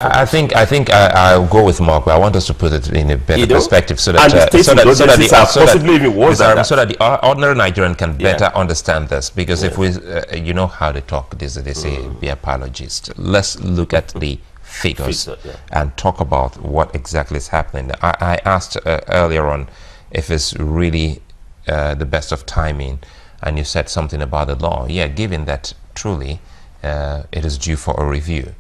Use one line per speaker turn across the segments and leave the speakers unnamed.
I think I'll go with Mark, but I want us to put it in a better perspective so that so that the ordinary Nigerian can better understand this. Because if we, you know how they talk, they say be apologist. Let's look at the figures and talk about what exactly is happening. I asked earlier on if it's really the best of timing, and you said something about the law. Yeah, given that truly it is due for a review.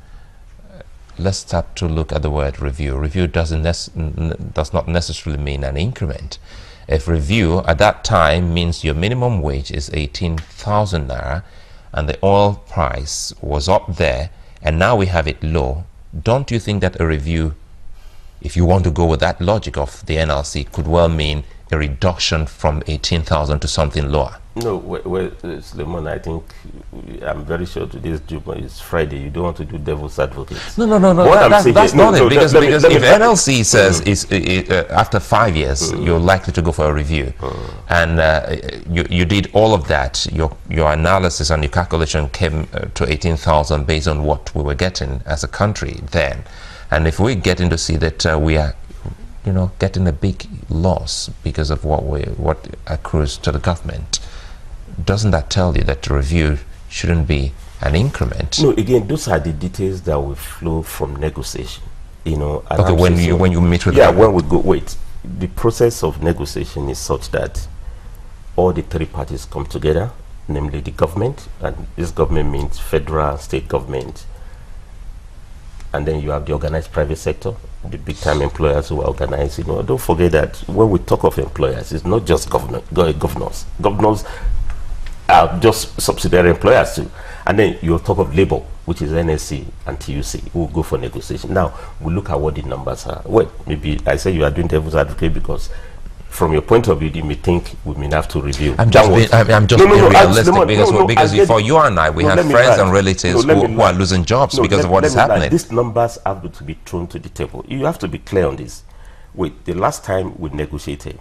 Let's start to look at the word review. Review does not necessarily mean an increment. If review at that time means your minimum wage is 18,000 naira and the oil price was up there and now we have it low, don't you think that a review, if you want to go with that logic of the NLC, could well mean a reduction from 18,000 to something lower?
No, Suleiman, I think I'm very sure today's Juma is Friday. You don't want to do devil's advocate.
No. That's not it. Because if NLC says after 5 years you're likely to go for a review, and you did all of that, your analysis and your calculation came to 18,000 based on what we were getting as a country then, and if we're getting to see that we are, getting a big loss because of what accrues to the government, doesn't that tell you that the review shouldn't be an increment?
No, again, those are the details that will flow from negotiation.
Okay, when you meet with
when we go, the process of negotiation is such that all the three parties come together, namely the government, and this government means federal, state government, and then you have the organized private sector, the big-time employers who are organized. Don't forget that when we talk of employers, it's not just governors. Governors are just subsidiary employers too. And then you talk of labor, which is NSC and TUC, who will go for negotiation. Now, we look at what the numbers are. Well, maybe I say you are doing devil's advocate because from your point of view, you may think we may have to review.
I'm just being realistic because for you and I, we have friends and relatives who are losing jobs because of what is happening.
These numbers have to be thrown to the table. You have to be clear on this. The last time we negotiated,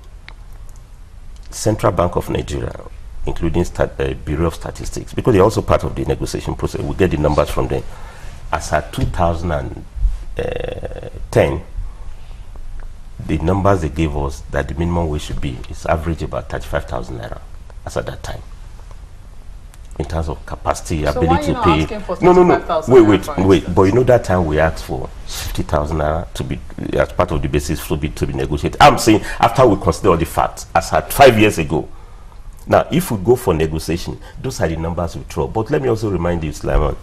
Central Bank of Nigeria, including Bureau of Statistics, because they're also part of the negotiation process, we get the numbers from them. As at 2010, the numbers they gave us that the minimum wage should be is average about 35,000 naira as at that time. In terms of capacity, so ability to pay. Wait. But that time we asked for 50,000 naira to be as part of the basis to be negotiated. I'm saying after we consider all the facts, as at 5 years ago. Now, if we go for negotiation, those are the numbers we throw. But let me also remind you, Sulaiman,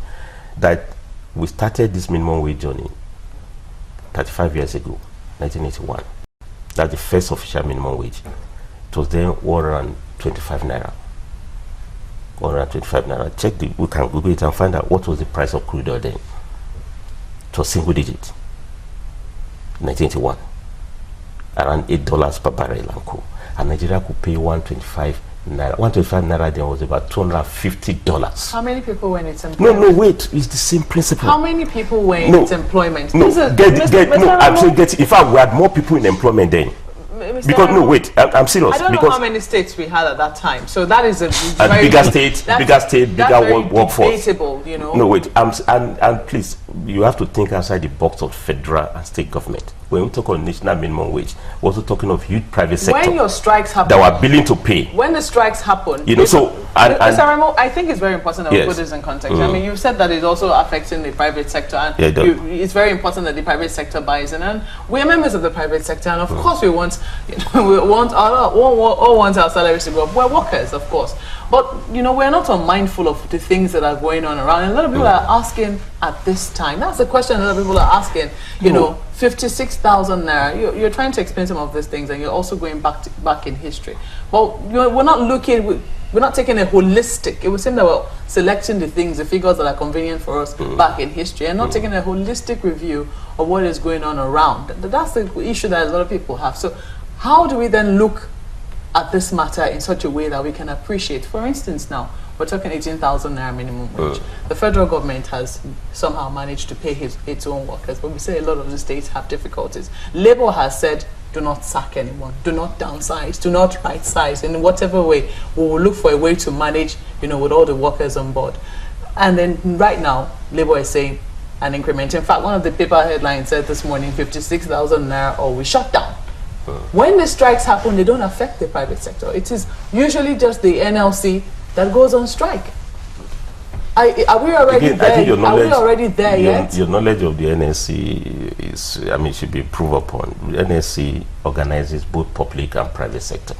that we started this minimum wage journey 35 years ago, 1981. That's the first official minimum wage. It was then 125 naira. 125 naira. We can Google it and find out what was the price of crude oil then. It was single digit. 1981. Around $8 per barrel and co. And Nigeria could pay 125 naira. 125 naira then was about $250.
How many people were in its employment?
No, wait. It's the same principle.
How many people were in its employment?
I'm saying in fact, we had more people in employment then. Because I'm serious.
I don't know how many states we had at that time. So that is a
bigger state, bigger workforce.
Debatable,
No, wait. And please, you have to think outside the box of federal and state government. When we talk on national minimum wage, we're also talking of huge private sector.
When your strikes happen,
that were willing to pay.
When the strikes happen,
Mr.
Aremu, I think it's very important that we put this in context. I mean, you said that it's also affecting the private sector, and it's very important that the private sector buys in. And we're members of the private sector, and of course we want, all want our salaries to go up. We're workers, of course, but we're not unmindful of the things that are going on around. And a lot of people are asking at this time. That's the question a lot of people are asking. 56,000 naira. You're trying to explain some of these things, and you're also going back in history. But we're not looking. We're not taking a holistic. It would seem that we're selecting the figures that are convenient for us back in history, and not taking a holistic review of what is going on around. That's the issue that a lot of people have. So, how do we then look at this matter in such a way that we can appreciate? For instance, now we're talking 18,000 naira minimum wage. The federal government has somehow managed to pay its own workers, but we say a lot of the states have difficulties. Labour has said, do not sack anyone, do not downsize, do not right size. In whatever way, we will look for a way to manage, with all the workers on board. And then right now, Labour is saying, an increment. In fact, one of the paper headlines said this morning, 56,000 naira or we shut down. When the strikes happen, they don't affect the private sector. It is usually just the NLC that goes on strike. Are we already there? Are we already there yet?
Your knowledge of the NSC is, I mean, should be improved upon. The NSC organizes both public and private sector.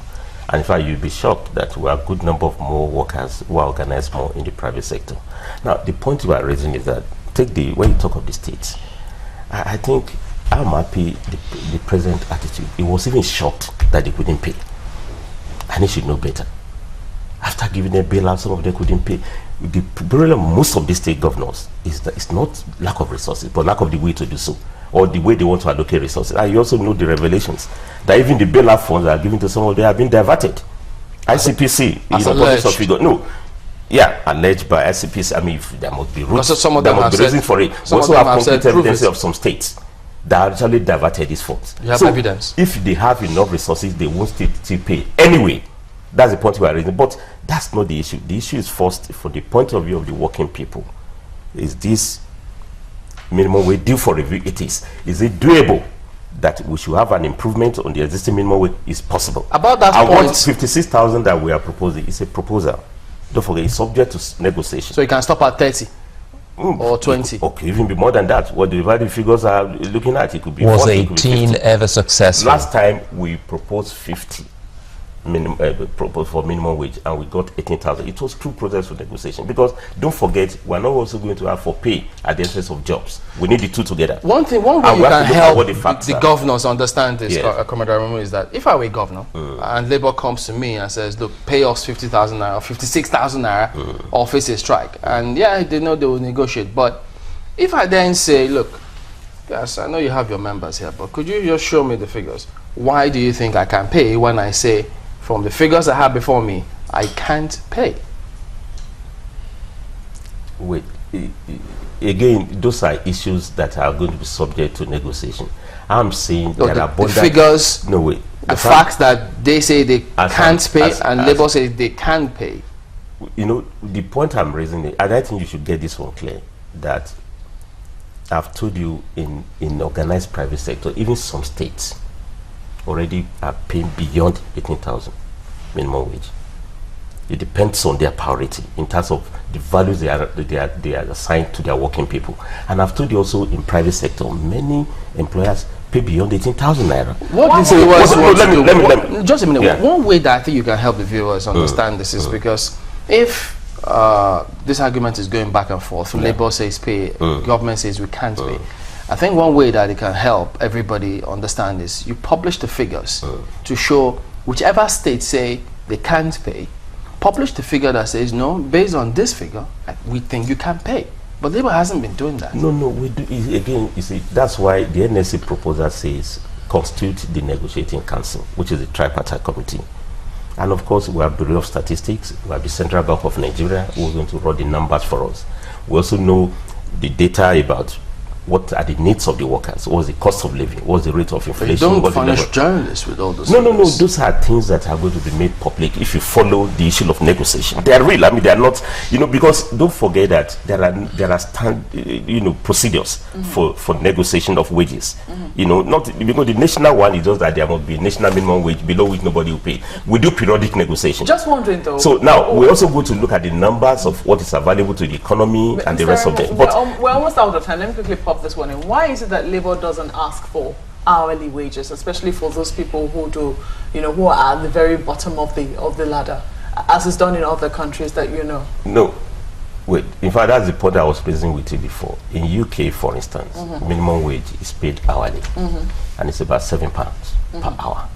And in fact, you'll be shocked that we have a good number of more workers who are organized more in the private sector. Now, the point you are raising is that, when you talk of the states, I think I'm happy the present attitude. It was even shocked that they couldn't pay. And they should know better. After giving them bailout, some of them couldn't pay. The problem most of the state governors is that it's not lack of resources, but lack of the way to do so, or the way they want to allocate resources. And you also know the revelations that even the bailout funds that are given to some of them have been diverted. ICPC, alleged by ICPC. I mean, if there must be roots,
some of
there
them
must be reason for it. We also have concrete evidence of some states that actually diverted these funds.
You have evidence.
If they have enough resources, they won't still pay anyway. That's the point we are raising. But that's not the issue. The issue is first, from the point of view of the working people, is this minimum wage due for review? It is. Is it doable that we should have an improvement on the existing minimum wage? Is possible.
About that
point,
point,
what 56,000 that we are proposing is a proposal. Don't forget, it's subject to negotiation.
So you can stop at 30 or 20.
Okay, even be more than that. What the value figures are looking at, it could be.
Was 18 ever successful?
Last time we proposed 50. Proposed for minimum wage, and we got 18,000. It was true process of negotiation, because don't forget, we're not also going to have for pay at the expense of jobs. We need the two together.
One way you can help the governors understand this, Commander Aremu, is that if I were a governor and Labour comes to me and says, look, pay us 50,000 naira or 56,000 naira or face a strike, and they know they will negotiate. But if I then say, look, yes, I know you have your members here, but could you just show me the figures? Why do you think I can pay when I say, from the figures I have before me, I can't pay?
Wait, again, those are issues that are going to be subject to negotiation. I'm saying there are
the figures,
no way.
The facts that they say they can't pay and Labour says they can pay.
You know, the point I'm raising, and I think you should get this one clear, that I've told you in organized private sector, even some states already are paying beyond 18,000 minimum wage. It depends on their priority in terms of the values they are assigned to their working people. And I've told you also, in private sector, many employers pay beyond 18,000 naira.
Just a minute. Yeah. One way that I think you can help the viewers understand this is because if this argument is going back and forth, Labour says pay, government says we can't pay. I think one way that it can help everybody understand is you publish the figures to show whichever state say they can't pay, publish the figure that says, no, based on this figure, we think you can pay. But Labour hasn't been doing that.
No, we do. Again, you see, that's why the NSC proposal says constitute the negotiating council, which is the tripartite committee. And of course, we have Bureau of Statistics, we have the Central Bank of Nigeria, who are going to run the numbers for us. We also know the data about what are the needs of the workers, what's the cost of living, what's the rate of inflation.
They don't furnish journalists with all those
No, those are things that are going to be made public if you follow the issue of negotiation. They are real. I mean, they are not, because don't forget that there are procedures for negotiation of wages. Not because the national one is just that there must be a national minimum wage below which nobody will pay. We do periodic negotiation.
Just wondering though.
So now we also go to look at the numbers of what is available to the economy and the rest of them.
But we're almost out of time. Let me quickly pop this one in. Why is it that Labour doesn't ask for hourly wages, especially for those people who do, who are at the very bottom of the ladder, as is done in other countries that you know? No,
wait. In fact, that's the point I was raising with you before. In UK, for instance, minimum wage is paid hourly, and it's about £7 per hour.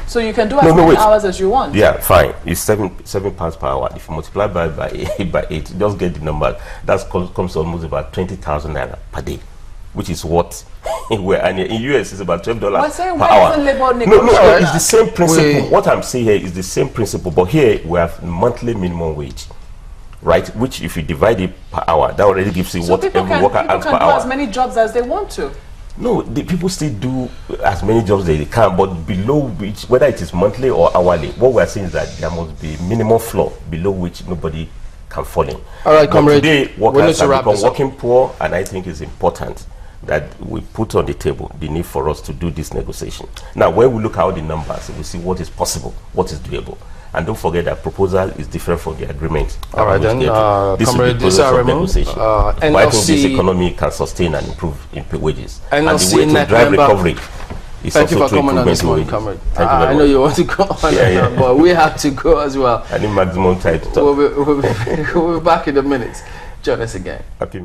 So you can do as many hours as you want.
Yeah, fine. It's £7 per hour. If you multiply by 8, just get the number. That comes to almost about 20,000 naira per day, which is what in US is about $12 per hour. No, it's the same principle. What I'm saying here is the same principle, but here we have monthly minimum wage, right? Which, if you divide it per hour, that already gives you what every worker earns per hour.
People can do as many jobs as they want to.
No, the people still do as many jobs as they can, but below which, whether it is monthly or hourly, what we are saying is that there must be minimum floor below which nobody can fall in.
All right, comrade.
Today, workers have become working poor, and I think it's important that we put on the table the need for us to do this negotiation. Now, when we look at all the numbers, we see what is possible, what is doable. And don't forget that proposal is different from the agreement.
All right, then, Comrade Issa, Aremu,
but I think this economy can sustain and improve in wages.
NLC,
and the way to drive recovery is
Thank you for coming on this morning, comrade. I know you want to go on, but we have to go as well.
I need maximum time to talk.
We'll be back in a minute. Join us again.
Happy